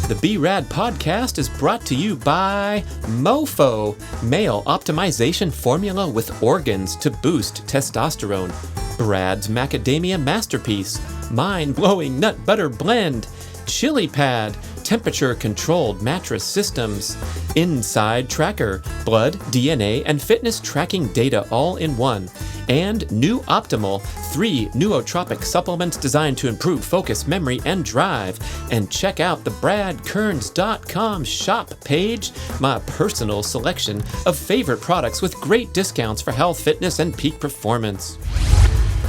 The B.rad podcast is brought to you by MoFo, male optimization formula with organs to boost testosterone. B.rad's macadamia masterpiece, mind-blowing nut butter blend. Chili Pad, temperature-controlled mattress systems. Inside Tracker, blood, DNA, and fitness tracking data all in one. And New Optimal, 3 nootropic supplements designed to improve focus, memory, and drive. And check out the bradkearns.com shop page, my personal selection of favorite products with great discounts for health, fitness, and peak performance.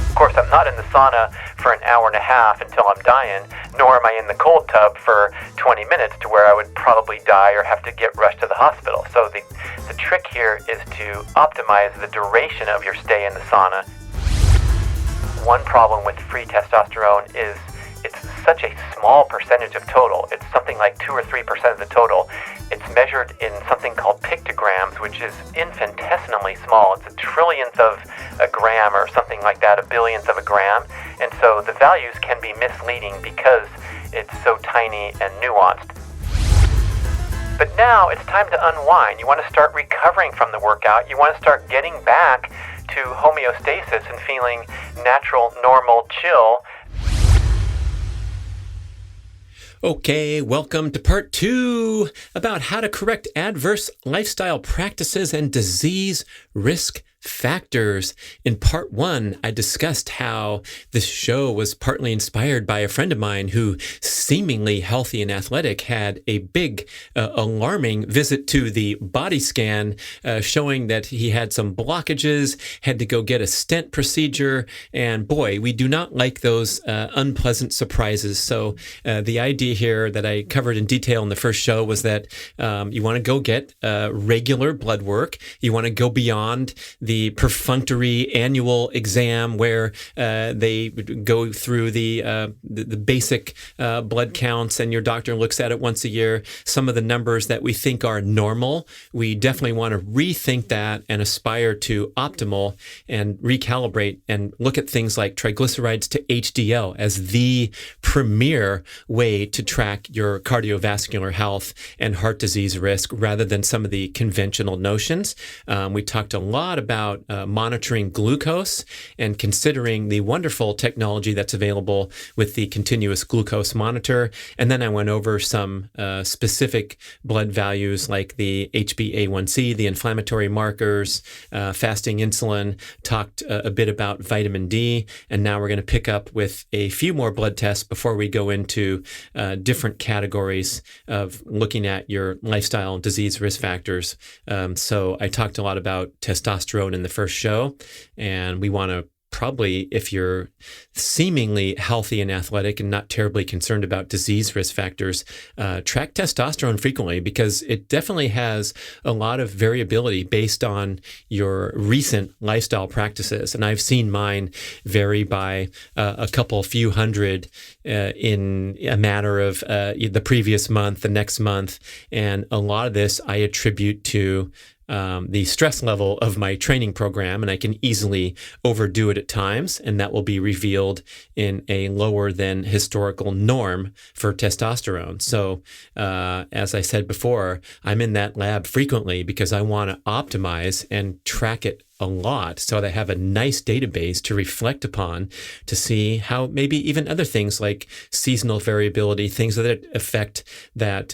Of course, I'm not in the sauna for an hour and a half until I'm dying, nor am I in the cold tub for 20 minutes to where I would probably die or have to get rushed to the hospital. So the trick here is to optimize the duration of your stay in the sauna. One problem with free testosterone is it's such a small percentage of total. It's something like 2 or 3% of the total. It's measured in something called pictograms, which is infinitesimally small. It's a trillionth of a gram or something like that, a billionth of a gram. And so the values can be misleading because it's so tiny and nuanced. But now it's time to unwind. You want to start recovering from the workout. You want to start getting back to homeostasis and feeling natural, normal, chill. Okay, welcome to part 2 about how to correct adverse lifestyle practices and disease risk factors. In part 1, I discussed how this show was partly inspired by a friend of mine who, seemingly healthy and athletic, had a big, alarming visit to the body scan showing that he had some blockages, had to go get a stent procedure, and boy, we do not like those unpleasant surprises. So the idea here that I covered in detail in the first show was that you want to go get regular blood work. You want to go beyond the perfunctory annual exam where they go through the basic blood counts and your doctor looks at it once a year. Some of the numbers that we think are normal, we definitely want to rethink that and aspire to optimal and recalibrate and look at things like triglycerides to HDL as the premier way to track your cardiovascular health and heart disease risk rather than some of the conventional notions. We talked a lot about monitoring glucose and considering the wonderful technology that's available with the continuous glucose monitor. And then I went over some specific blood values like the HbA1c, the inflammatory markers, fasting insulin, talked a bit about vitamin D. And now we're going to pick up with a few more blood tests before we go into different categories of looking at your lifestyle and disease risk factors. So I talked a lot about testosterone in the first show, and we want to probably, if you're seemingly healthy and athletic and not terribly concerned about disease risk factors, track testosterone frequently because it definitely has a lot of variability based on your recent lifestyle practices. And I've seen mine vary by a few hundred in a matter of the previous month, the next month. And a lot of this I attribute to the stress level of my training program, and I can easily overdo it at times, and that will be revealed in a lower than historical norm for testosterone. So, as I said before, I'm in that lab frequently because I want to optimize and track it a lot so that I have a nice database to reflect upon to see how maybe even other things like seasonal variability, things that affect that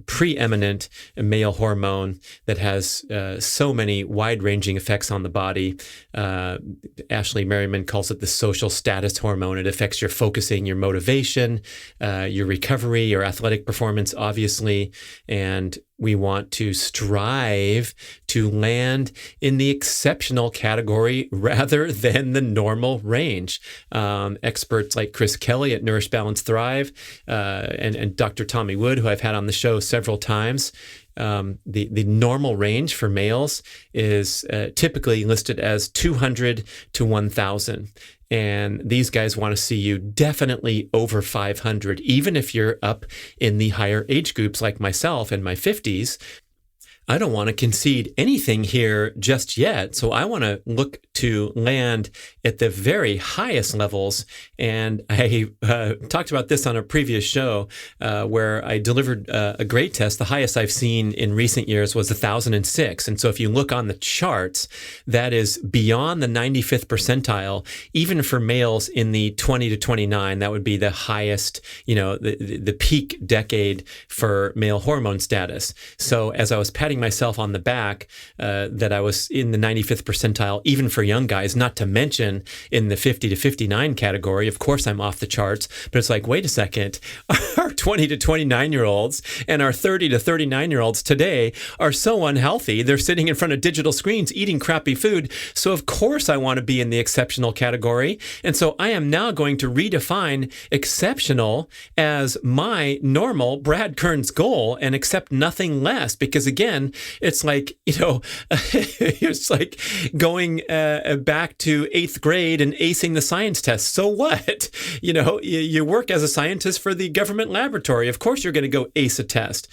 preeminent male hormone that has so many wide-ranging effects on the body. Ashley Merriman calls it the social status hormone. It affects your focusing, your motivation, your recovery, your athletic performance, obviously, and we want to strive to land in the exceptional category rather than the normal range. Experts like Chris Kelly at Nourish, Balance, Thrive, and Dr. Tommy Wood, who I've had on the show several times, the normal range for males is typically listed as 200 to 1,000. And these guys want to see you definitely over 500, even if you're up in the higher age groups like myself in my 50s. I don't want to concede anything here just yet. So I want to look to land at the very highest levels. And I talked about this on a previous show where I delivered a grade test. The highest I've seen in recent years was 1,006. And so if you look on the charts, that is beyond the 95th percentile, even for males in the 20 to 29. That would be the highest, the peak decade for male hormone status. So as I was patting myself on the back that I was in the 95th percentile, even for young guys, not to mention in the 50 to 59 category. Of course, I'm off the charts, but it's like, wait a second, our 20 to 29-year-olds and our 30 to 39-year-olds today are so unhealthy. They're sitting in front of digital screens, eating crappy food. So of course, I want to be in the exceptional category. And so I am now going to redefine exceptional as my normal Brad Kearns goal and accept nothing less. Because again, it's like, it's like going back to 8th grade and acing the science test. So what? You work as a scientist for the government laboratory. Of course, you're going to go ace a test.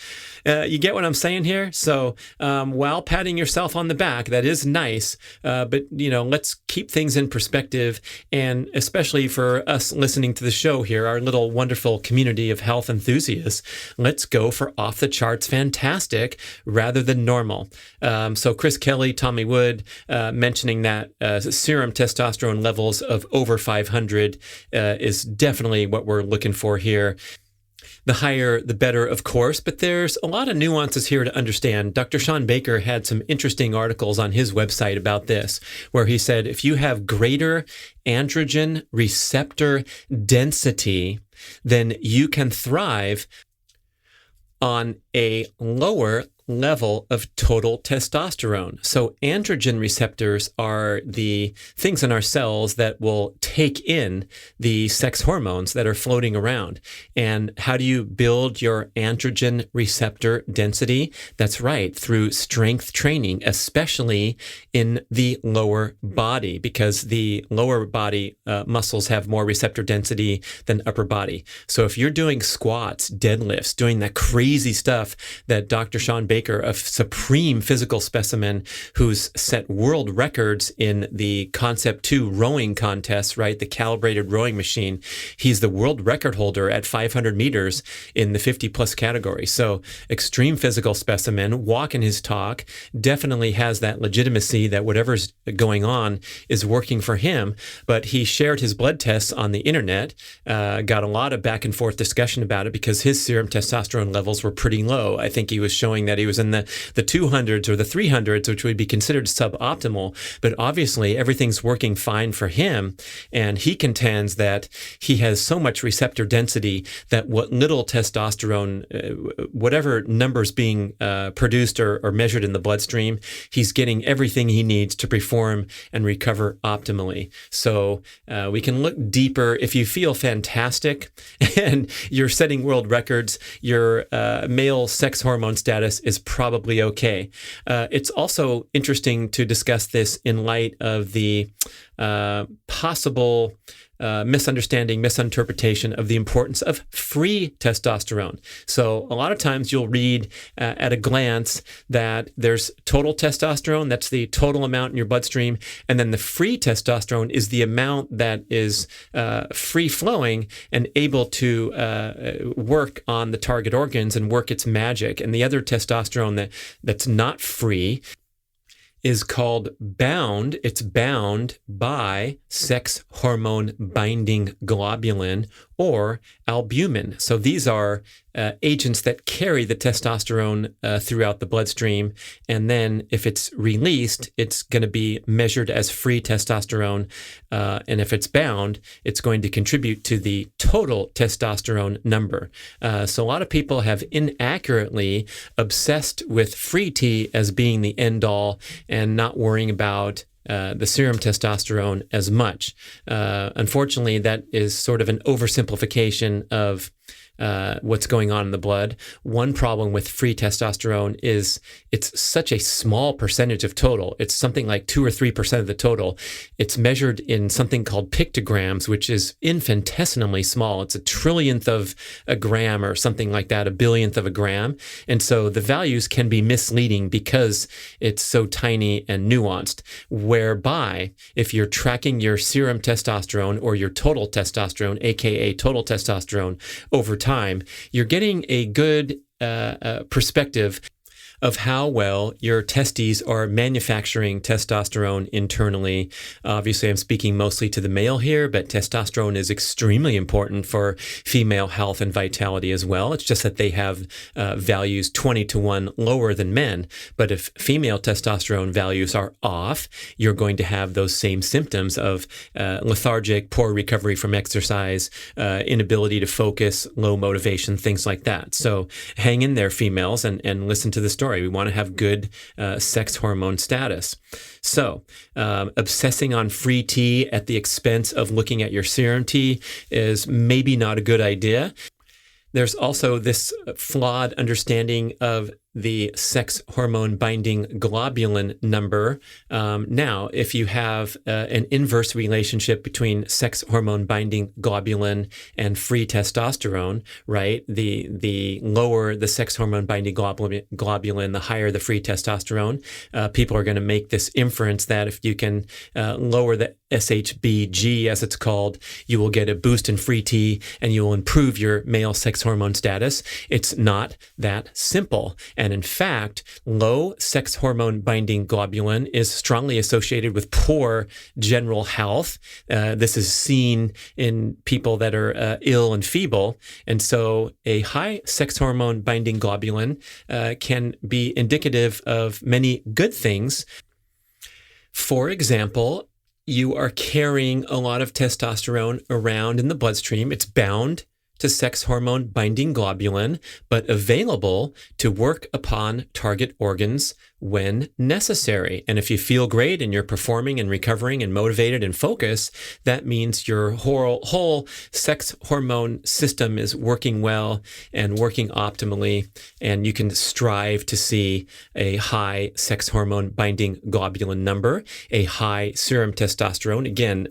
You get what I'm saying here? So while patting yourself on the back, that is nice. But, let's keep things in perspective. And especially for us listening to the show here, our little wonderful community of health enthusiasts, let's go for off the charts fantastic rather than normal. So Chris Kelly, Tommy Wood, mentioning that serum testosterone levels of over 500 is definitely what we're looking for here. The higher, the better, of course, but there's a lot of nuances here to understand. Dr. Sean Baker had some interesting articles on his website about this, where he said if you have greater androgen receptor density, then you can thrive on a lower level of total testosterone. So androgen receptors are the things in our cells that will take in the sex hormones that are floating around. And how do you build your androgen receptor density? That's right, through strength training, especially in the lower body, because the lower body muscles have more receptor density than upper body. So if you're doing squats, deadlifts, doing that crazy stuff that Dr. Sean Baker, a supreme physical specimen who's set world records in the Concept 2 rowing contest, right? The calibrated rowing machine. He's the world record holder at 500 meters in the 50 plus category. So extreme physical specimen, walking his talk, definitely has that legitimacy that whatever's going on is working for him. But he shared his blood tests on the internet, got a lot of back and forth discussion about it because his serum testosterone levels were pretty low. I think he was showing that he was in the 200s or the 300s, which would be considered suboptimal. But obviously, everything's working fine for him. And he contends that he has so much receptor density that what little testosterone, whatever numbers being produced or measured in the bloodstream, he's getting everything he needs to perform and recover optimally. So we can look deeper. If you feel fantastic and you're setting world records, your male sex hormone status is probably okay. It's also interesting to discuss this in light of the possible misinterpretation of the importance of free testosterone. So a lot of times you'll read at a glance that there's total testosterone, that's the total amount in your bloodstream, and then the free testosterone is the amount that is free flowing and able to work on the target organs and work its magic. And the other testosterone that's not free is called bound. It's bound by sex hormone binding globulin or albumin. So these are agents that carry the testosterone throughout the bloodstream. And then if it's released, it's going to be measured as free testosterone. And if it's bound, it's going to contribute to the total testosterone number. So a lot of people have inaccurately obsessed with free T as being the end all and not worrying about the serum testosterone as much. Unfortunately, that is sort of an oversimplification of what's going on in the blood. One problem with free testosterone is it's such a small percentage of total. It's something like 2 or 3% of the total. It's measured in something called pictograms, which is infinitesimally small. It's a trillionth of a gram or something like that, a billionth of a gram. And so the values can be misleading because it's so tiny and nuanced, whereby if you're tracking your serum testosterone or your total testosterone, aka total testosterone, over time, you're getting a good perspective of how well your testes are manufacturing testosterone internally. Obviously, I'm speaking mostly to the male here, but testosterone is extremely important for female health and vitality as well. It's just that they have values 20-to-1 lower than men. But if female testosterone values are off, you're going to have those same symptoms of lethargic, poor recovery from exercise, inability to focus, low motivation, things like that. So hang in there, females, and listen to the story. We want to have good sex hormone status. So obsessing on free T at the expense of looking at your serum T is maybe not a good idea. There's also this flawed understanding of the sex hormone binding globulin number. Now, if you have an inverse relationship between sex hormone binding globulin and free testosterone, right? The lower the sex hormone binding globulin, the higher the free testosterone. People are going to make this inference that if you can lower the SHBG, as it's called, you will get a boost in free T and you will improve your male sex hormone status. It's not that simple. And in fact, low sex hormone binding globulin is strongly associated with poor general health. This is seen in people that are ill and feeble. And so a high sex hormone binding globulin can be indicative of many good things. For example, you are carrying a lot of testosterone around in the bloodstream. It's bound to sex hormone binding globulin, but available to work upon target organs when necessary. And if you feel great and you're performing and recovering and motivated and focused, that means your whole sex hormone system is working well and working optimally, and you can strive to see a high sex hormone binding globulin number, a high serum testosterone. Again,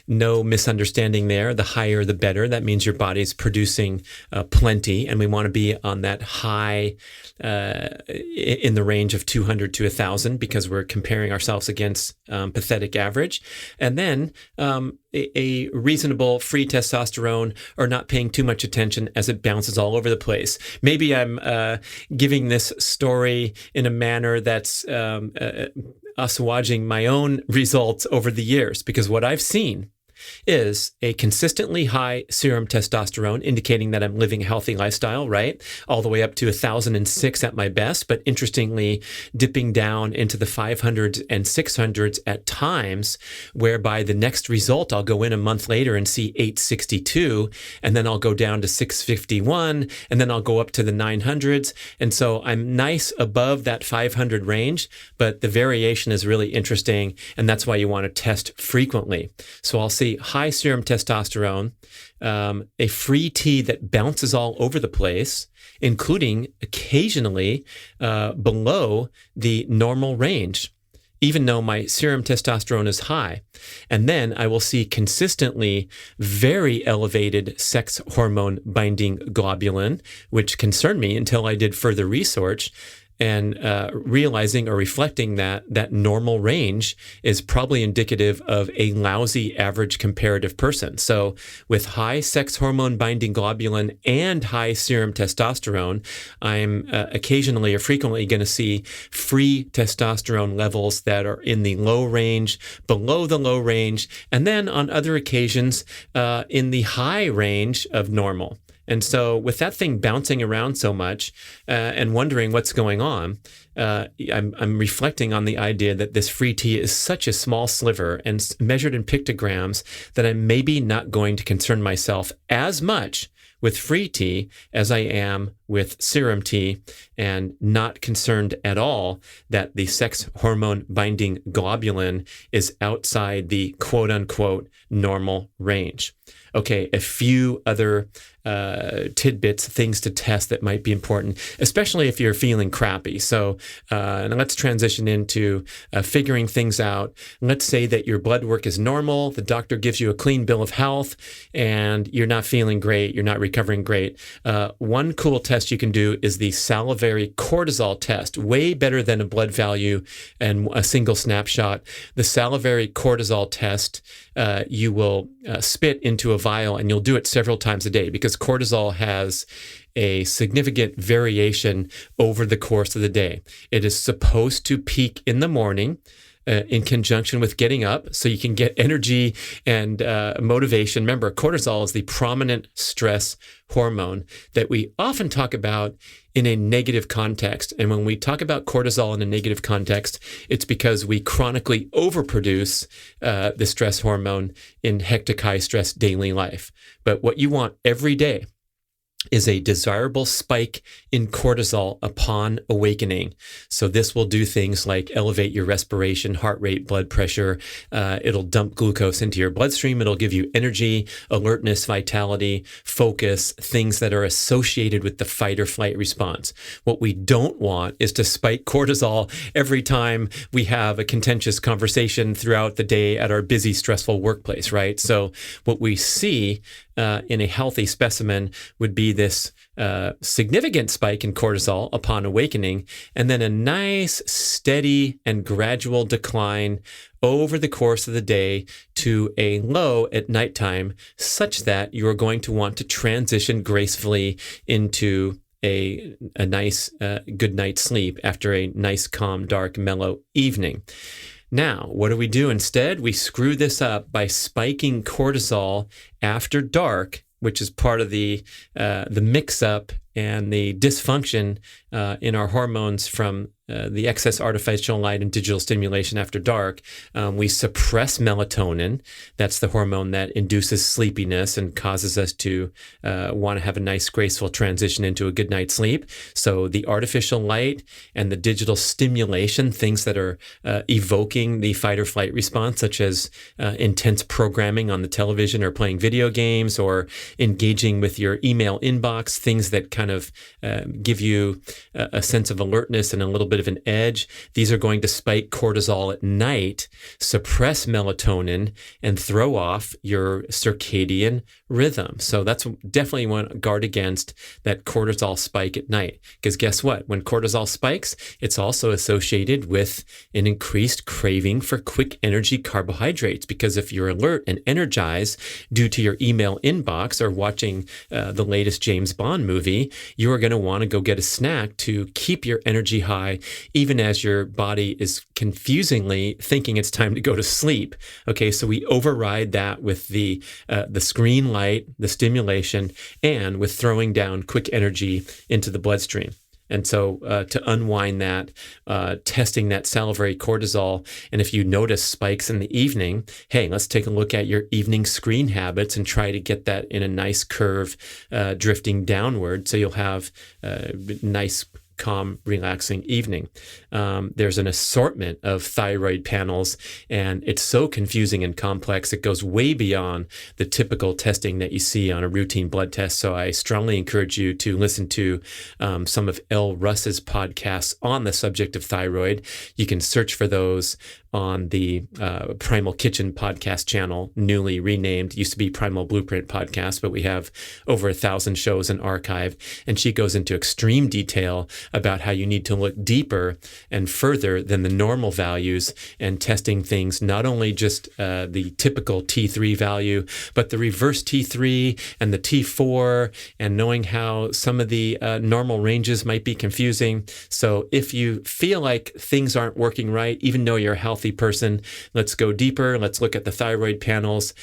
no misunderstanding there. The higher, the better. That means your body's producing plenty, and we want to be on that high in the range of 200 to 1,000 because we're comparing ourselves against pathetic average. And then a reasonable free testosterone, or not paying too much attention as it bounces all over the place. Maybe I'm giving this story in a manner that's assuaging my own results over the years, because what I've seen is a consistently high serum testosterone, indicating that I'm living a healthy lifestyle, right? All the way up to 1,006 at my best, but interestingly, dipping down into the 500s and 600s at times, whereby the next result, I'll go in a month later and see 862, and then I'll go down to 651, and then I'll go up to the 900s. And so I'm nice above that 500 range, but the variation is really interesting, and that's why you want to test frequently. So I'll see high serum testosterone, a free T that bounces all over the place, including occasionally below the normal range, even though my serum testosterone is high. And then I will see consistently very elevated sex hormone binding globulin, which concerned me until I did further research, and realizing or reflecting that normal range is probably indicative of a lousy average comparative person. So with high sex hormone binding globulin and high serum testosterone, I'm occasionally or frequently going to see free testosterone levels that are in the low range, below the low range, and then on other occasions in the high range of normal. And so with that thing bouncing around so much and wondering what's going on, I'm reflecting on the idea that this free T is such a small sliver and measured in pictograms that I'm maybe not going to concern myself as much with free T as I am with serum T, and not concerned at all that the sex hormone binding globulin is outside the quote unquote normal range. Okay, a few other tidbits, things to test that might be important, especially if you're feeling crappy. So and let's transition into figuring things out. Let's say that your blood work is normal. The doctor gives you a clean bill of health and you're not feeling great. You're not recovering great. One cool test you can do is the salivary cortisol test, way better than a blood value and a single snapshot. The salivary cortisol test, you will spit into a vial and you'll do it several times a day because cortisol has a significant variation over the course of the day. It is supposed to peak in the morning in conjunction with getting up so you can get energy and motivation. Remember, cortisol is the prominent stress hormone that we often talk about in a negative context. And when we talk about cortisol in a negative context, it's because we chronically overproduce the stress hormone in hectic high stress daily life. But what you want every day is a desirable spike in cortisol upon awakening. So this will do things like elevate your respiration, heart rate, blood pressure. It'll dump glucose into your bloodstream. It'll give you energy, alertness, vitality, focus, things that are associated with the fight or flight response. What we don't want is to spike cortisol every time we have a contentious conversation throughout the day at our busy, stressful workplace, right? So what we see in a healthy specimen would be this significant spike in cortisol upon awakening, and then a nice, steady, and gradual decline over the course of the day to a low at nighttime, such that you are going to want to transition gracefully into a nice good night's sleep after a nice, calm, dark, mellow evening. Now, what do we do instead? We screw this up by spiking cortisol after dark, which is part of the mix-up and the dysfunction in our hormones from the excess artificial light and digital stimulation after dark. We suppress melatonin. That's the hormone that induces sleepiness and causes us to want to have a nice, graceful transition into a good night's sleep. So the artificial light and the digital stimulation, things that are evoking the fight or flight response, such as intense programming on the television or playing video games or engaging with your email inbox, things that kind of give you a sense of alertness and a little bit of an edge. These are going to spike cortisol at night, suppress melatonin, and throw off your circadian rhythm. So that's definitely want to guard against that cortisol spike at night. Because guess what? When cortisol spikes, it's also associated with an increased craving for quick energy carbohydrates. Because if you're alert and energized due to your email inbox or watching the latest James Bond movie, you are going to want to go get a snack to keep your energy high, even as your body is confusingly thinking it's time to go to sleep. Okay, so we override that with the screen light, the stimulation, and with throwing down quick energy into the bloodstream. And so to unwind that, testing that salivary cortisol, and if you notice spikes in the evening, hey, let's take a look at your evening screen habits and try to get that in a nice curve drifting downward so you'll have nice, calm, relaxing evening. There's an assortment of thyroid panels, and it's so confusing and complex. It goes way beyond the typical testing that you see on a routine blood test. So I strongly encourage you to listen to some of L. Russ's podcasts on the subject of thyroid. You can search for those on the Primal Kitchen podcast channel, newly renamed, used to be Primal Blueprint podcast, but we have over 1,000 shows in archive. And she goes into extreme detail about how you need to look deeper and further than the normal values and testing things, not only just the typical T3 value, but the reverse T3 and the T4, and knowing how some of the normal ranges might be confusing. So if you feel like things aren't working right, even though you're a healthy person, let's go deeper. Let's look at the thyroid panels,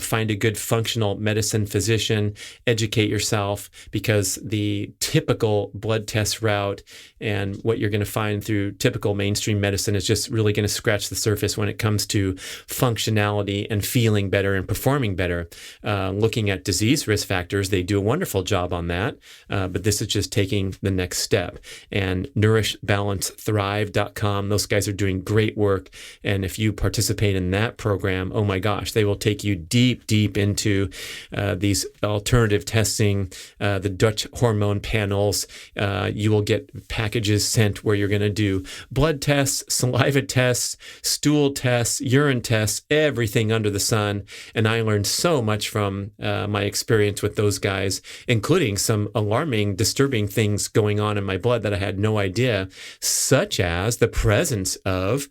find a good functional medicine physician, educate yourself, because the typical blood test route out. And what you're going to find through typical mainstream medicine is just really going to scratch the surface when it comes to functionality and feeling better and performing better. Looking at disease risk factors, they do a wonderful job on that. But this is just taking the next step. And NourishBalanceThrive.com, those guys are doing great work. And if you participate in that program, oh my gosh, they will take you deep, deep into these alternative testing, the Dutch hormone panels. You will get packages sent where you're going to do blood tests, saliva tests, stool tests, urine tests, everything under the sun. And I learned so much from my experience with those guys, including some alarming, disturbing things going on in my blood that I had no idea, such as the presence of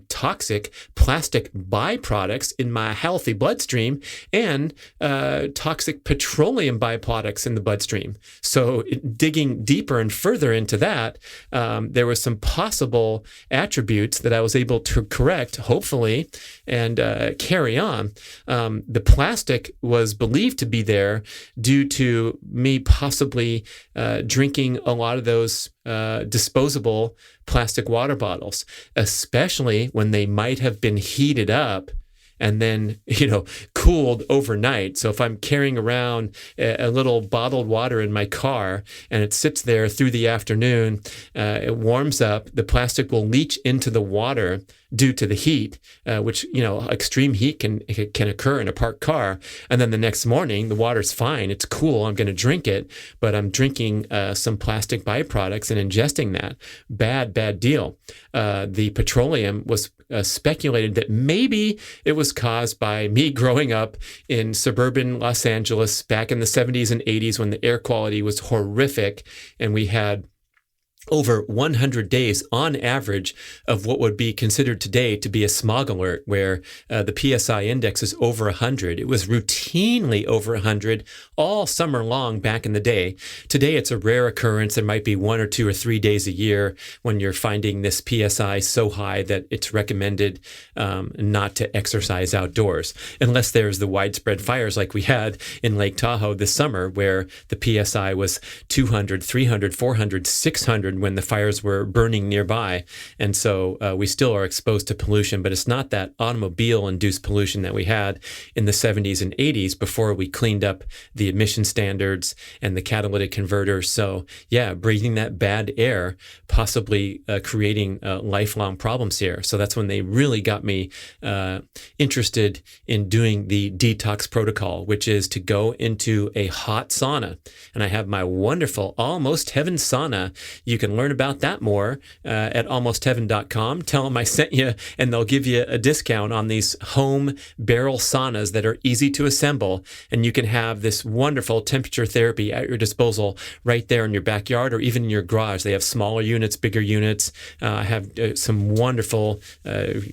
toxic plastic byproducts in my healthy bloodstream and toxic petroleum byproducts in the bloodstream. So digging deeper and further into that, there were some possible attributes that I was able to correct, hopefully, and carry on. The plastic was believed to be there due to me possibly drinking a lot of those disposable plastic water bottles, especially when they might have been heated up and then, cooled overnight. So if I'm carrying around a little bottled water in my car and it sits there through the afternoon, it warms up, the plastic will leach into the water due to the heat, which, extreme heat can occur in a parked car. And then the next morning, the water's fine. It's cool. I'm going to drink it, but I'm drinking some plastic byproducts and ingesting that. Bad deal. The petroleum was speculated that maybe it was caused by me growing up in suburban Los Angeles back in the 70s and 80s when the air quality was horrific and we had over 100 days on average of what would be considered today to be a smog alert, where the PSI index is over 100. It was routinely over 100 all summer long back in the day. Today, it's a rare occurrence. There might be 1 or 2 or 3 days a year when you're finding this PSI so high that it's recommended not to exercise outdoors, unless there's the widespread fires like we had in Lake Tahoe this summer, where the PSI was 200, 300, 400, 600 when the fires were burning nearby. And so we still are exposed to pollution, but it's not that automobile-induced pollution that we had in the 70s and 80s before we cleaned up the emission standards and the catalytic converters. So yeah, breathing that bad air, possibly creating lifelong problems here. So that's when they really got me interested in doing the Detox Protocol, which is to go into a hot sauna. And I have my wonderful Almost Heaven sauna. You can learn about that more at almostheaven.com. Tell them I sent you, and they'll give you a discount on these home barrel saunas that are easy to assemble. And you can have this wonderful temperature therapy at your disposal right there in your backyard or even in your garage. They have smaller units, bigger units. I have some wonderful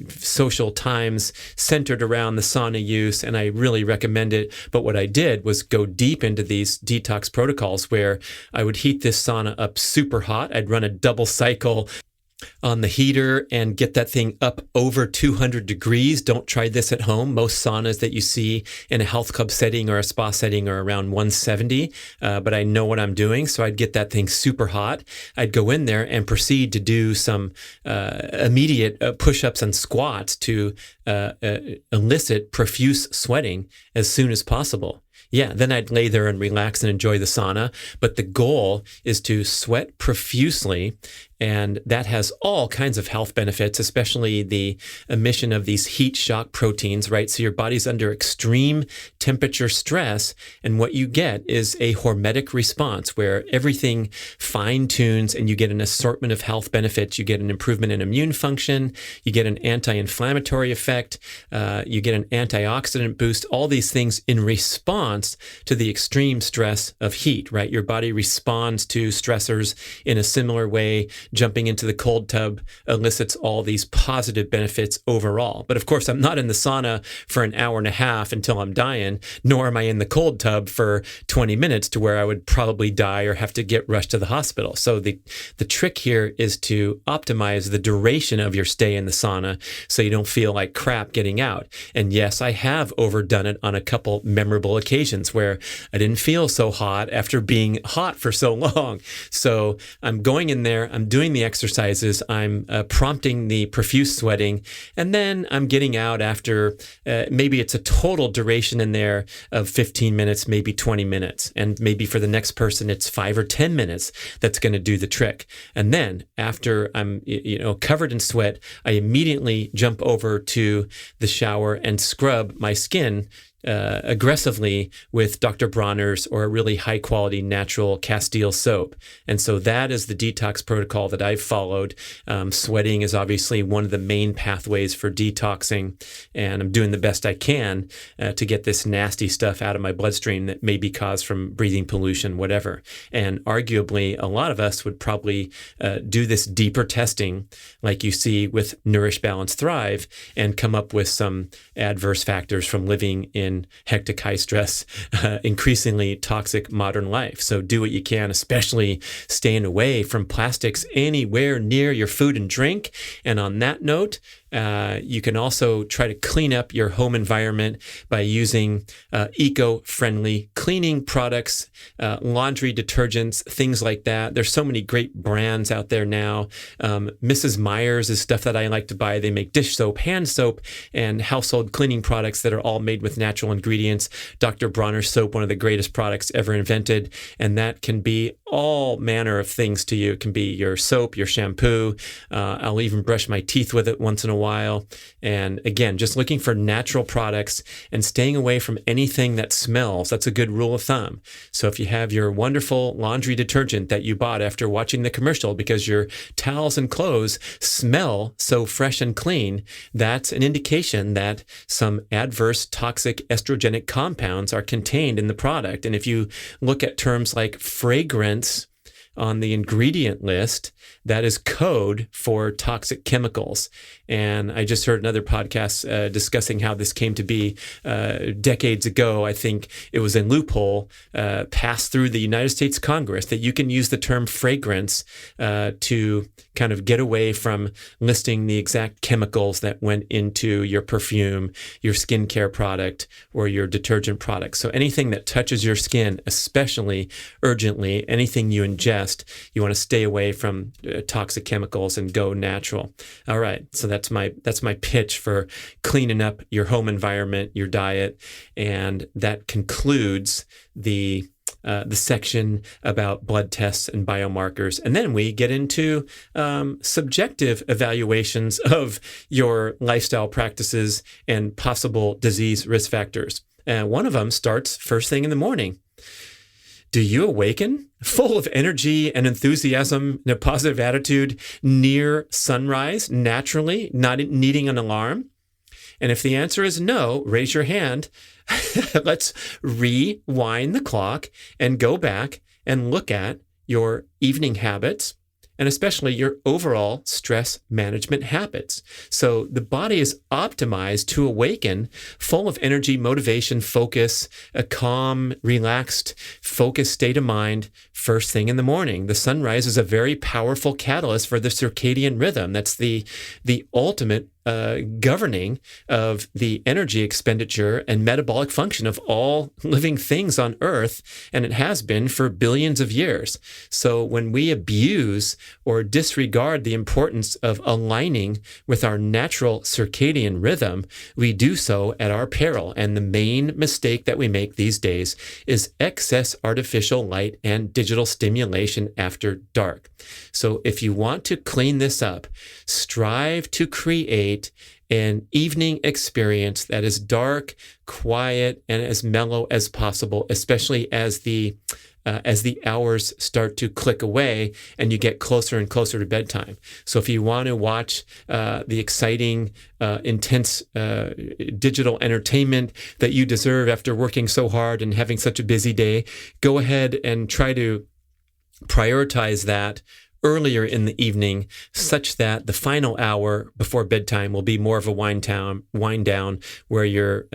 social times centered around the sauna use, and I really recommend it. But what I did was go deep into these detox protocols where I would heat this sauna up super hot. I'd run a double cycle on the heater and get that thing up over 200 degrees. Don't try this at home. Most saunas that you see in a health club setting or a spa setting are around 170, but I know what I'm doing. So I'd get that thing super hot. I'd go in there and proceed to do some immediate push-ups and squats to elicit profuse sweating as soon as possible. Yeah, then I'd lay there and relax and enjoy the sauna. But the goal is to sweat profusely, and that has all kinds of health benefits, especially the emission of these heat shock proteins, right? So your body's under extreme temperature stress, and what you get is a hormetic response where everything fine-tunes and you get an assortment of health benefits. You get an improvement in immune function, you get an anti-inflammatory effect, you get an antioxidant boost, all these things in response to the extreme stress of heat, right? Your body responds to stressors in a similar way jumping into the cold tub elicits all these positive benefits overall. But of course, I'm not in the sauna for an hour and a half until I'm dying, nor am I in the cold tub for 20 minutes to where I would probably die or have to get rushed to the hospital. So the trick here is to optimize the duration of your stay in the sauna so you don't feel like crap getting out. And yes, I have overdone it on a couple memorable occasions where I didn't feel so hot after being hot for so long. So I'm going in there, I'm doing the exercises, I'm prompting the profuse sweating, and then I'm getting out after maybe it's a total duration in there of 15 minutes, maybe 20 minutes. And maybe for the next person, it's 5 or 10 minutes that's going to do the trick. And then after I'm covered in sweat, I immediately jump over to the shower and scrub my skin aggressively with Dr. Bronner's or a really high quality natural Castile soap. And so that is the detox protocol that I've followed. Sweating is obviously one of the main pathways for detoxing, and I'm doing the best I can to get this nasty stuff out of my bloodstream that may be caused from breathing pollution, whatever. And arguably, a lot of us would probably do this deeper testing like you see with Nourish, Balance, Thrive, and come up with some adverse factors from living in hectic, high stress, increasingly toxic modern life. So do what you can, especially staying away from plastics anywhere near your food and drink. And on that note, you can also try to clean up your home environment by using eco-friendly cleaning products, laundry detergents, things like that. There's so many great brands out there now. Mrs. Meyer's is stuff that I like to buy. They make dish soap, hand soap, and household cleaning products that are all made with natural ingredients. Dr. Bronner's soap, one of the greatest products ever invented, and that can be all manner of things to you. It can be your soap, your shampoo. I'll even brush my teeth with it once in a while. And again, just looking for natural products and staying away from anything that smells. That's a good rule of thumb. So if you have your wonderful laundry detergent that you bought after watching the commercial because your towels and clothes smell so fresh and clean, that's an indication that some adverse toxic estrogenic compounds are contained in the product. And if you look at terms like fragrance on the ingredient list, that is code for toxic chemicals. And I just heard another podcast discussing how this came to be decades ago. I think it was a loophole passed through the United States Congress that you can use the term fragrance to kind of get away from listing the exact chemicals that went into your perfume, your skincare product, or your detergent product. So anything that touches your skin, especially urgently, anything you ingest, you want to stay away from toxic chemicals and go natural. All right, so that's my pitch for cleaning up your home environment, your diet, and that concludes the section about blood tests and biomarkers. And then we get into subjective evaluations of your lifestyle practices and possible disease risk factors. One of them starts first thing in the morning. Do you awaken full of energy and enthusiasm and a positive attitude near sunrise, naturally, not needing an alarm? And if the answer is no, raise your hand. Let's rewind the clock and go back and look at your evening habits and especially your overall stress management habits. So the body is optimized to awaken full of energy, motivation, focus, a calm, relaxed, focused state of mind first thing in the morning. The sunrise is a very powerful catalyst for the circadian rhythm. That's the ultimate governing of the energy expenditure and metabolic function of all living things on Earth, and it has been for billions of years. So when we abuse or disregard the importance of aligning with our natural circadian rhythm, we do so at our peril. And the main mistake that we make these days is excess artificial light and digital stimulation after dark. So if you want to clean this up, strive to create an evening experience that is dark, quiet, and as mellow as possible, especially as the hours start to click away and you get closer and closer to bedtime. So if you want to watch the exciting, intense digital entertainment that you deserve after working so hard and having such a busy day, go ahead and try to prioritize that earlier in the evening, such that the final hour before bedtime will be more of a wind down, where you're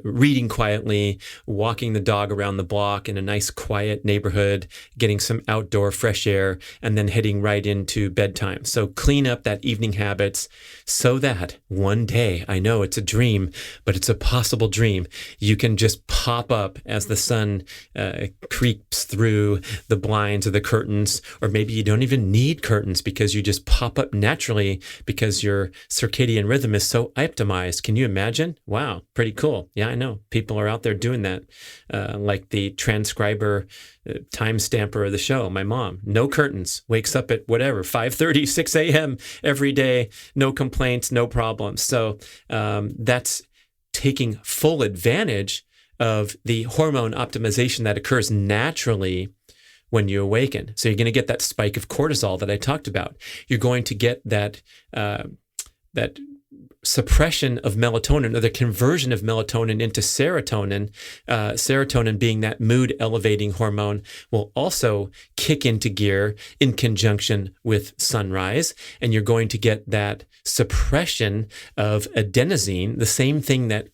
reading quietly, walking the dog around the block in a nice quiet neighborhood, getting some outdoor fresh air, and then heading right into bedtime. So clean up that evening habits so that one day, I know it's a dream, but it's a possible dream, you can just pop up as the sun creeps through the blinds or the curtains, or maybe you don't even need curtains because you just pop up naturally because your circadian rhythm is so optimized. Can you imagine? Wow, pretty cool. Yeah, I know. People are out there doing that, like the transcriber time stamper of the show, my mom. No curtains, wakes up at whatever, 5:30, 6 a.m. every day, no complaints, no problems. So that's taking full advantage of the hormone optimization that occurs naturally when you awaken. So you're going to get that spike of cortisol that I talked about. You're going to get that suppression of melatonin, or the conversion of melatonin into serotonin. Serotonin, being that mood elevating hormone, will also kick into gear in conjunction with sunrise. And you're going to get that suppression of adenosine. The same thing that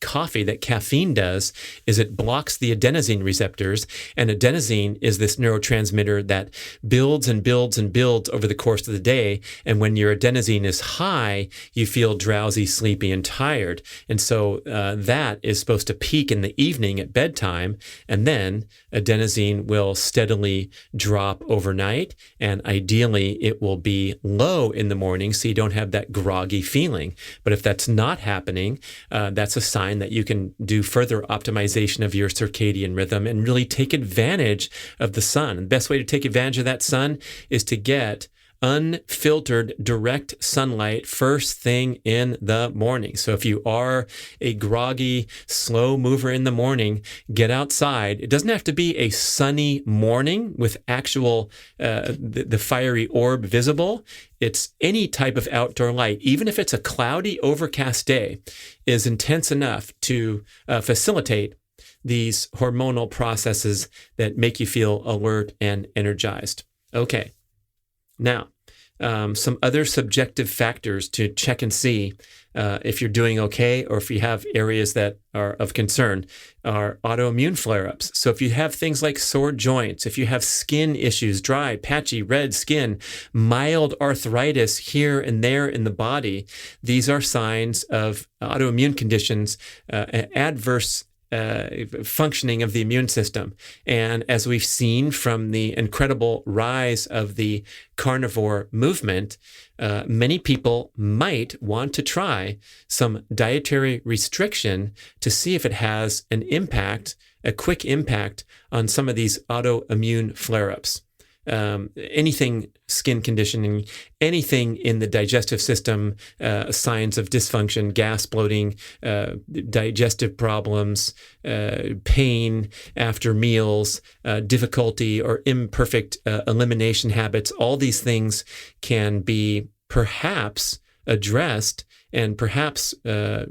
caffeine does, is it blocks the adenosine receptors. And adenosine is this neurotransmitter that builds and builds and builds over the course of the day. And when your adenosine is high, you feel drowsy, sleepy, and tired. And so that is supposed to peak in the evening at bedtime. And then adenosine will steadily drop overnight. And ideally, it will be low in the morning, so you don't have that groggy feeling. But if that's not happening, that's a sign that you can do further optimization of your circadian rhythm and really take advantage of the sun. The best way to take advantage of that sun is to get unfiltered direct sunlight first thing in the morning. So if you are a groggy, slow mover in the morning, get outside. It doesn't have to be a sunny morning with actual the fiery orb visible. It's any type of outdoor light, even if it's a cloudy, overcast day, is intense enough to facilitate these hormonal processes that make you feel alert and energized. Okay. Now, some other subjective factors to check and see if you're doing okay, or if you have areas that are of concern, are autoimmune flare-ups. So if you have things like sore joints, if you have skin issues, dry, patchy, red skin, mild arthritis here and there in the body, these are signs of autoimmune conditions, adverse functioning of the immune system. And as we've seen from the incredible rise of the carnivore movement, many people might want to try some dietary restriction to see if it has an impact, a quick impact on some of these autoimmune flare-ups. Anything skin conditioning, anything in the digestive system, signs of dysfunction, gas, bloating, digestive problems, pain after meals, difficulty or imperfect elimination habits, all these things can be perhaps addressed and perhaps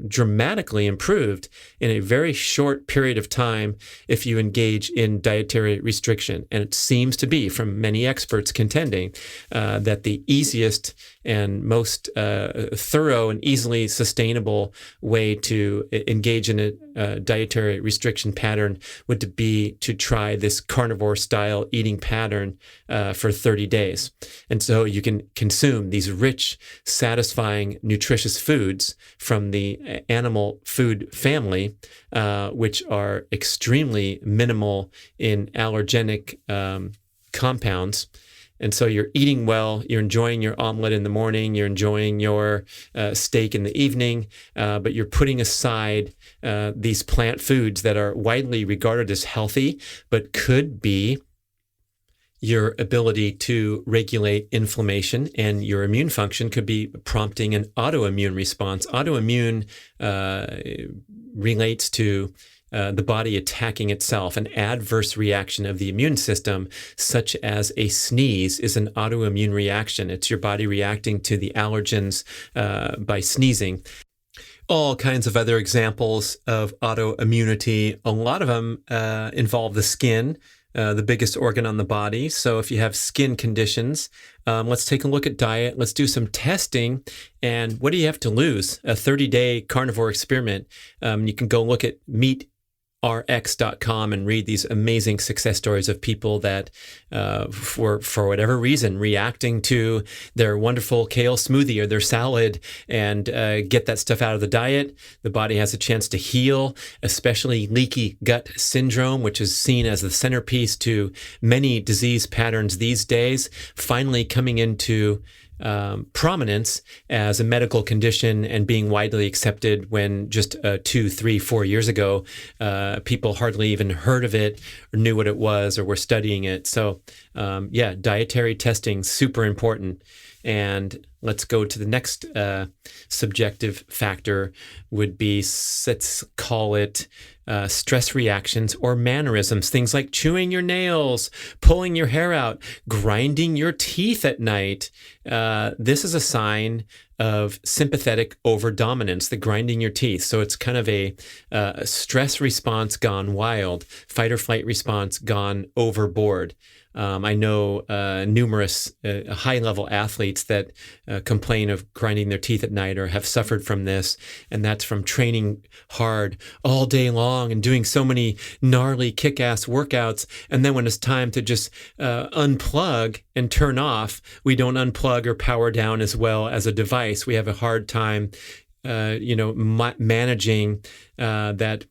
dramatically improved in a very short period of time if you engage in dietary restriction. And it seems to be, from many experts contending, that the easiest and most thorough and easily sustainable way to engage in a dietary restriction pattern would be to try this carnivore style eating pattern for 30 days. And so you can consume these rich, satisfying, nutritious foods from the animal food family, which are extremely minimal in allergenic compounds. And so you're eating well, you're enjoying your omelet in the morning, you're enjoying your steak in the evening, but you're putting aside these plant foods that are widely regarded as healthy, but could be your ability to regulate inflammation, and your immune function could be prompting an autoimmune response. Autoimmune relates to the body attacking itself. An adverse reaction of the immune system, such as a sneeze, is an autoimmune reaction. It's your body reacting to the allergens by sneezing. All kinds of other examples of autoimmunity. A lot of them involve the skin. the biggest organ on the body. So if you have skin conditions, let's take a look at diet. Let's do some testing. And what do you have to lose? A 30-day carnivore experiment. You can go look at meatrx.com and read these amazing success stories of people that, for whatever reason, reacting to their wonderful kale smoothie or their salad and get that stuff out of the diet. The body has a chance to heal, especially leaky gut syndrome, which is seen as the centerpiece to many disease patterns these days, finally coming into prominence as a medical condition and being widely accepted when just 2, 3, 4 years ago, people hardly even heard of it or knew what it was or were studying it. So dietary testing, super important. And let's go to the next subjective factor would be, let's call it stress reactions or mannerisms, things like chewing your nails, pulling your hair out, grinding your teeth at night. This is a sign of sympathetic overdominance, the grinding your teeth. So it's kind of a stress response gone wild, fight or flight response gone overboard. I know numerous high-level athletes that complain of grinding their teeth at night or have suffered from this, and that's from training hard all day long and doing so many gnarly kick-ass workouts, and then when it's time to just unplug and turn off, we don't unplug or power down as well as a device. We have a hard time managing that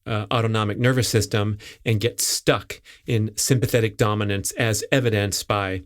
autonomic nervous system and get stuck in sympathetic dominance as evidenced by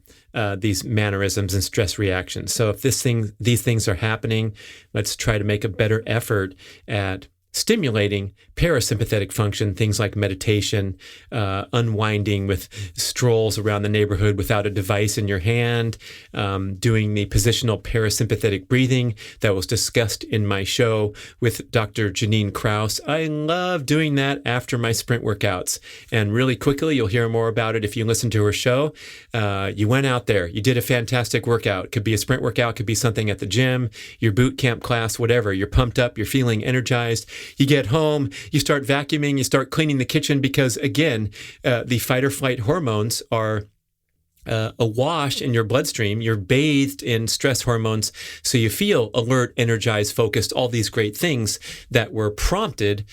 these mannerisms and stress reactions. So if these things are happening, let's try to make a better effort at stimulating parasympathetic function, things like meditation, unwinding with strolls around the neighborhood without a device in your hand, doing the positional parasympathetic breathing that was discussed in my show with Dr. Janine Krause. I love doing that after my sprint workouts. And really quickly, you'll hear more about it if you listen to her show. You went out there, you did a fantastic workout. Could be a sprint workout, could be something at the gym, your boot camp class, whatever. You're pumped up, you're feeling energized. You get home, you start vacuuming, you start cleaning the kitchen because, again, the fight or flight hormones are awash in your bloodstream. You're bathed in stress hormones, so you feel alert, energized, focused, all these great things that were prompted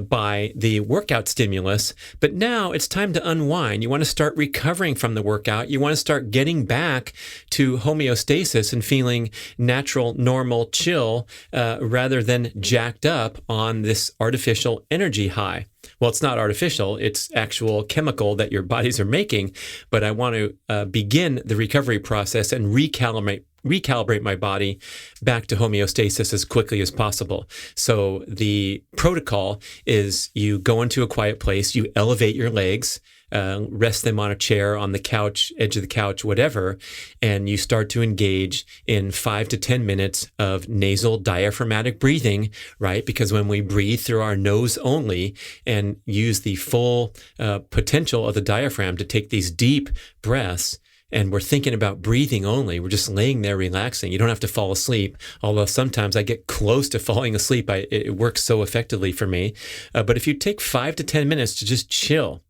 by the workout stimulus. But now it's time to unwind. You want to start recovering from the workout. You want to start getting back to homeostasis and feeling natural, normal, chill, rather than jacked up on this artificial energy high. Well, it's not artificial. It's actual chemical that your bodies are making. But I want to begin the recovery process and recalibrate my body back to homeostasis as quickly as possible. So the protocol is you go into a quiet place, you elevate your legs, rest them on a chair, on the couch, edge of the couch, whatever, and you start to engage in 5 to 10 minutes of nasal diaphragmatic breathing, right? Because when we breathe through our nose only and use the full potential of the diaphragm to take these deep breaths, and we're thinking about breathing only, we're just laying there relaxing. You don't have to fall asleep, although sometimes I get close to falling asleep. It works so effectively for me. But if you take 5 to 10 minutes to just chill,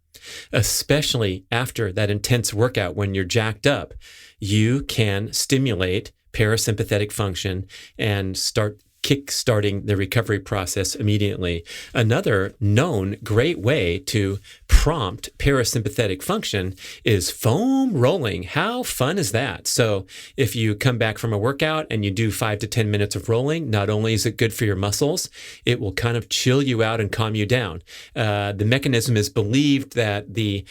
especially after that intense workout when you're jacked up, you can stimulate parasympathetic function and start kick-starting the recovery process immediately. Another known great way to prompt parasympathetic function is foam rolling. How fun is that? So if you come back from a workout and you do 5 to 10 minutes of rolling, not only is it good for your muscles, it will kind of chill you out and calm you down. The mechanism is believed that the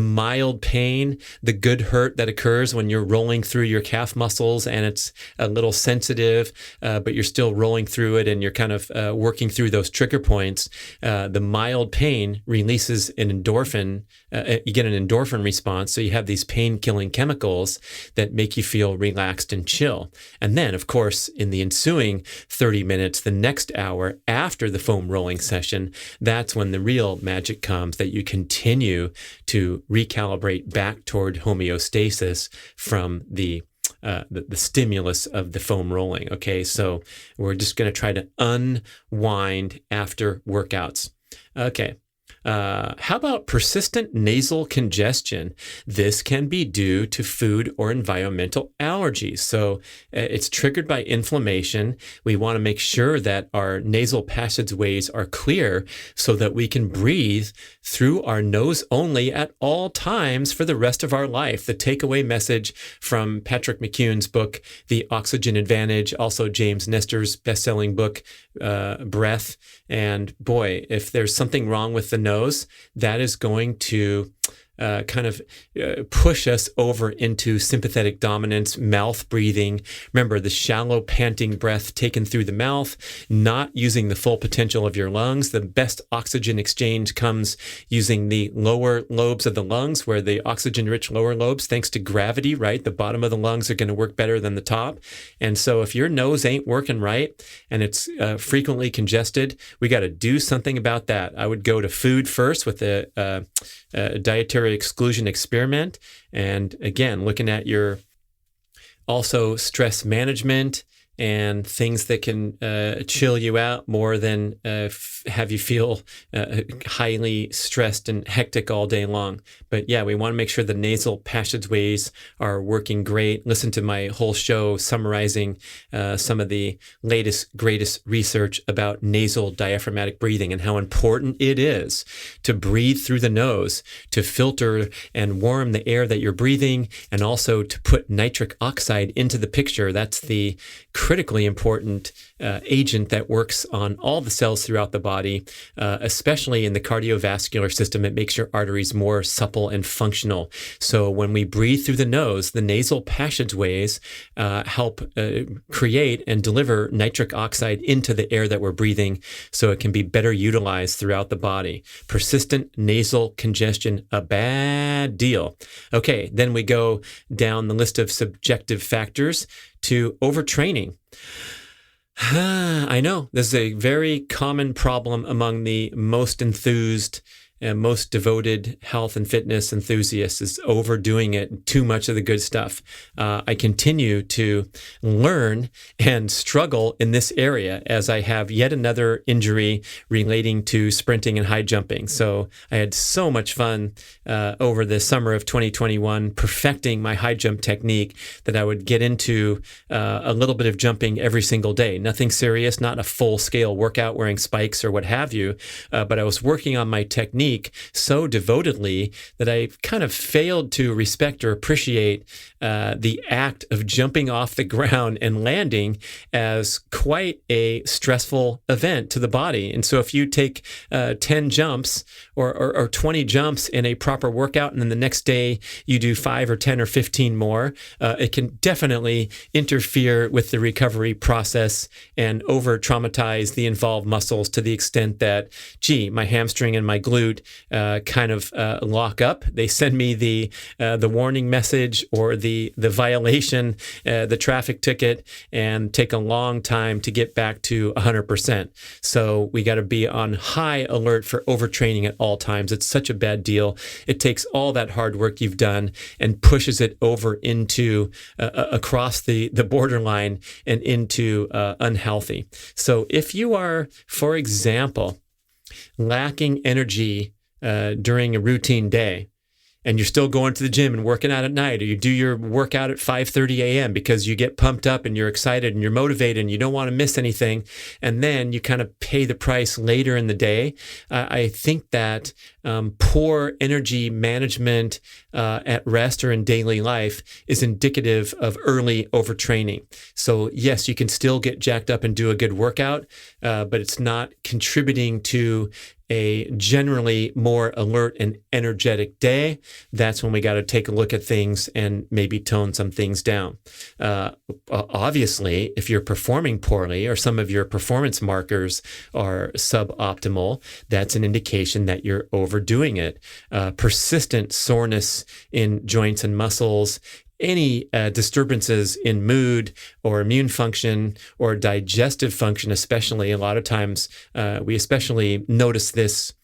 mild pain, the good hurt that occurs when you're rolling through your calf muscles and it's a little sensitive, but you're still rolling through it and you're kind of working through those trigger points, the mild pain releases an endorphin. You get an endorphin response, so you have these pain-killing chemicals that make you feel relaxed and chill. And then, of course, in the ensuing 30 minutes, the next hour after the foam rolling session, that's when the real magic comes, that you continue to recalibrate back toward homeostasis from the stimulus of the foam rolling. Okay, so we're just going to try to unwind after workouts. Okay, How about persistent nasal congestion? This can be due to food or environmental allergies. So it's triggered by inflammation. We want to make sure that our nasal passageways are clear so that we can breathe through our nose only at all times for the rest of our life. The takeaway message from Patrick McKeown's book, The Oxygen Advantage, also James Nestor's best-selling book, Breath. And boy, if there's something wrong with the nose, that is going to push us over into sympathetic dominance, mouth breathing. Remember, the shallow panting breath taken through the mouth, not using the full potential of your lungs. The best oxygen exchange comes using the lower lobes of the lungs, where the oxygen-rich lower lobes, thanks to gravity, right? The bottom of the lungs are going to work better than the top. And so if your nose ain't working right and it's frequently congested, we got to do something about that. I would go to food first with a dietary exclusion experiment. And again, looking at your also stress management and things that can chill you out more than have you feel highly stressed and hectic all day long. But yeah, we want to make sure the nasal passageways are working great. Listen to my whole show summarizing some of the latest, greatest research about nasal diaphragmatic breathing and how important it is to breathe through the nose, to filter and warm the air that you're breathing, and also to put nitric oxide into the picture. That's the critically important agent that works on all the cells throughout the body, especially in the cardiovascular system. It makes your arteries more supple and functional. So when we breathe through the nose, the nasal passageways help create and deliver nitric oxide into the air that we're breathing so it can be better utilized throughout the body. Persistent nasal congestion, a bad deal. Okay, then we go down the list of subjective factors to overtraining. I know this is a very common problem among the most enthused and most devoted health and fitness enthusiasts, is overdoing it, too much of the good stuff. I continue to learn and struggle in this area as I have yet another injury relating to sprinting and high jumping. So I had so much fun over the summer of 2021 perfecting my high jump technique that I would get into a little bit of jumping every single day. Nothing serious, not a full-scale workout wearing spikes or what have you, but I was working on my technique so devotedly that I kind of failed to respect or appreciate the act of jumping off the ground and landing as quite a stressful event to the body. And so if you take 10 jumps or 20 jumps in a proper workout, and then the next day you do 5 or 10 or 15 more, it can definitely interfere with the recovery process and over-traumatize the involved muscles to the extent that, gee, my hamstring and my glute lock up. They send me the warning message or the violation, the traffic ticket, and take a long time to get back to 100%. So we got to be on high alert for overtraining at all times. It's such a bad deal. It takes all that hard work you've done and pushes it over into across the borderline and into unhealthy. So if you are, for example, lacking energy during a routine day, and you're still going to the gym and working out at night, or you do your workout at 5:30 a.m. because you get pumped up and you're excited and you're motivated and you don't want to miss anything, and then you kind of pay the price later in the day, I think that poor energy management at rest or in daily life is indicative of early overtraining. So yes, you can still get jacked up and do a good workout, but it's not contributing to a generally more alert and energetic day. That's when we got to take a look at things and maybe tone some things down. Obviously, if you're performing poorly or some of your performance markers are suboptimal, that's an indication that you're overdoing it. Persistent soreness in joints and muscles, any disturbances in mood or immune function or digestive function, especially. A lot of times we especially notice this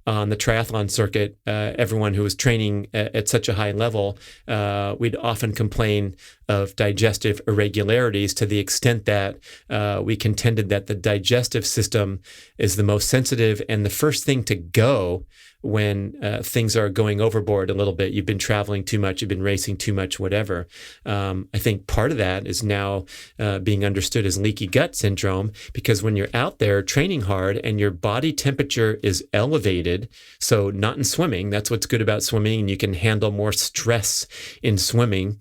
on the triathlon circuit, everyone who was training at such a high level, we'd often complain of digestive irregularities to the extent that we contended that the digestive system is the most sensitive and the first thing to go when things are going overboard a little bit. You've been traveling too much, you've been racing too much, whatever. I think part of that is now being understood as leaky gut syndrome, because when you're out there training hard and your body temperature is elevated, so not in swimming, that's what's good about swimming, and you can handle more stress in swimming.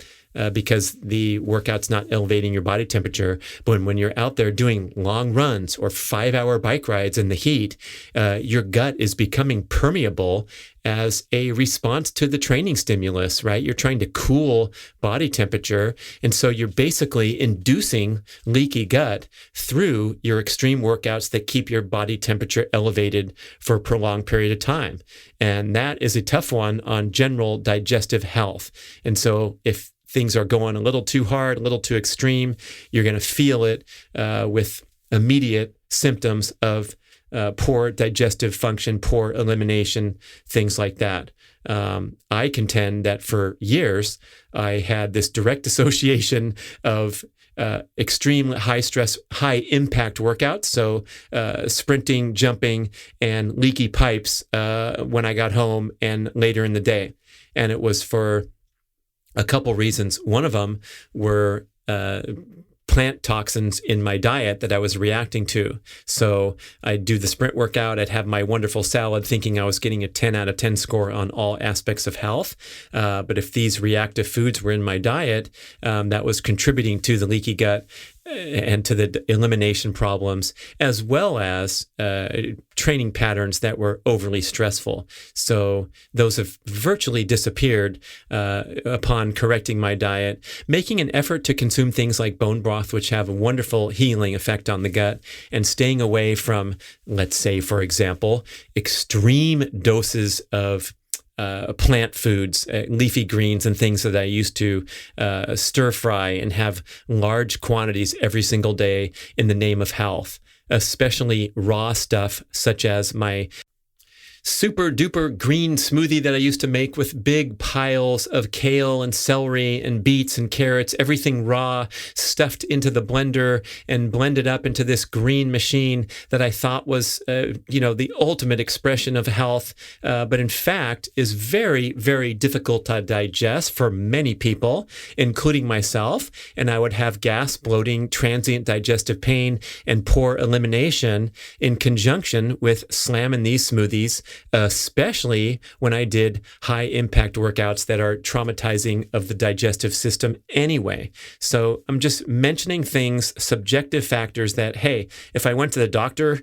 Because the workout's not elevating your body temperature. But when you're out there doing long runs or 5-hour bike rides in the heat, your gut is becoming permeable as a response to the training stimulus, right? You're trying to cool body temperature. And so you're basically inducing leaky gut through your extreme workouts that keep your body temperature elevated for a prolonged period of time. And that is a tough one on general digestive health. And so if things are going a little too hard, a little too extreme, you're going to feel it with immediate symptoms of poor digestive function, poor elimination, things like that. I contend that for years, I had this direct association of extreme high stress, high impact workouts. So sprinting, jumping, and leaky pipes when I got home and later in the day. And it was for a couple reasons. One of them were plant toxins in my diet that I was reacting to. So I'd do the sprint workout, I'd have my wonderful salad thinking I was getting a 10 out of 10 score on all aspects of health. But if these reactive foods were in my diet, that was contributing to the leaky gut and to the elimination problems, as well as training patterns that were overly stressful. So those have virtually disappeared upon correcting my diet, making an effort to consume things like bone broth, which have a wonderful healing effect on the gut, and staying away from, let's say, for example, extreme doses of plant foods, leafy greens and things that I used to stir fry and have large quantities every single day in the name of health, especially raw stuff such as my super duper green smoothie that I used to make with big piles of kale and celery and beets and carrots, everything raw, stuffed into the blender and blended up into this green machine that I thought was, the ultimate expression of health, but in fact is very, very difficult to digest for many people, including myself. And I would have gas, bloating, transient digestive pain, and poor elimination in conjunction with slamming these smoothies, especially when I did high impact workouts that are traumatizing of the digestive system anyway. So I'm just mentioning things, subjective factors that, hey, if I went to the doctor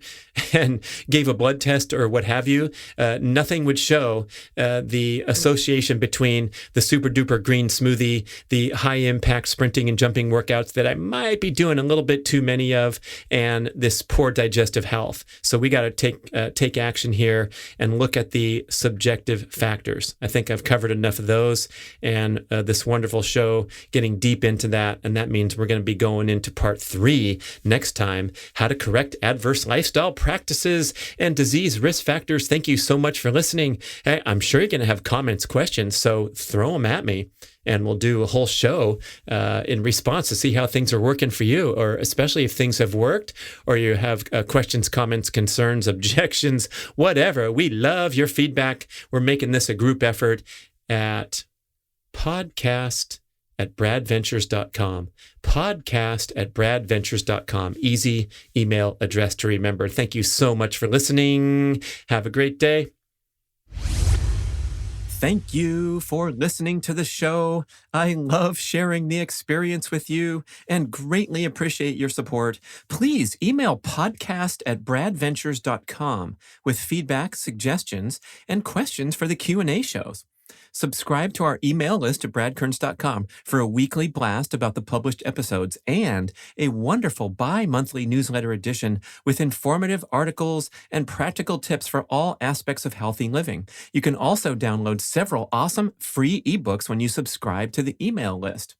and gave a blood test or what have you, nothing would show the association between the super duper green smoothie, the high impact sprinting and jumping workouts that I might be doing a little bit too many of, and this poor digestive health. So we got to take action here and look at the subjective factors. I think I've covered enough of those, and this wonderful show getting deep into that. And that means we're going to be going into part 3 next time, how to correct adverse lifestyle practices and disease risk factors. Thank you so much for listening. Hey, I'm sure you're going to have comments, questions, so throw them at me. And we'll do a whole show in response to see how things are working for you, or especially if things have worked, or you have questions, comments, concerns, objections, whatever. We love your feedback. We're making this a group effort at podcast@bradventures.com. Podcast@bradventures.com. Easy email address to remember. Thank you so much for listening. Have a great day. Thank you for listening to the show. I love sharing the experience with you and greatly appreciate your support. Please email podcast@bradventures.com with feedback, suggestions, and questions for the Q&A shows. Subscribe to our email list at bradkearns.com for a weekly blast about the published episodes and a wonderful bi-monthly newsletter edition with informative articles and practical tips for all aspects of healthy living. You can also download several awesome free ebooks when you subscribe to the email list.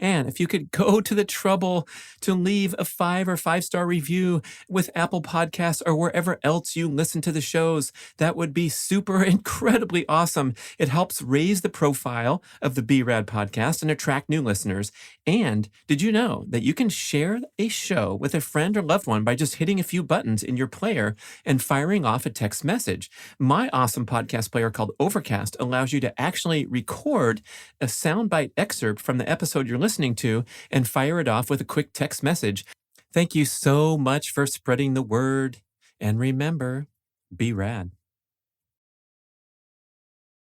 And if you could go to the trouble to leave a 5 or 5-star review with Apple Podcasts or wherever else you listen to the shows, that would be super incredibly awesome. It helps raise the profile of the B.rad podcast and attract new listeners. And did you know that you can share a show with a friend or loved one by just hitting a few buttons in your player and firing off a text message? My awesome podcast player called Overcast allows you to actually record a soundbite excerpt from the episode you're listening to and fire it off with a quick text message. Thank you so much for spreading the word. And remember, be rad.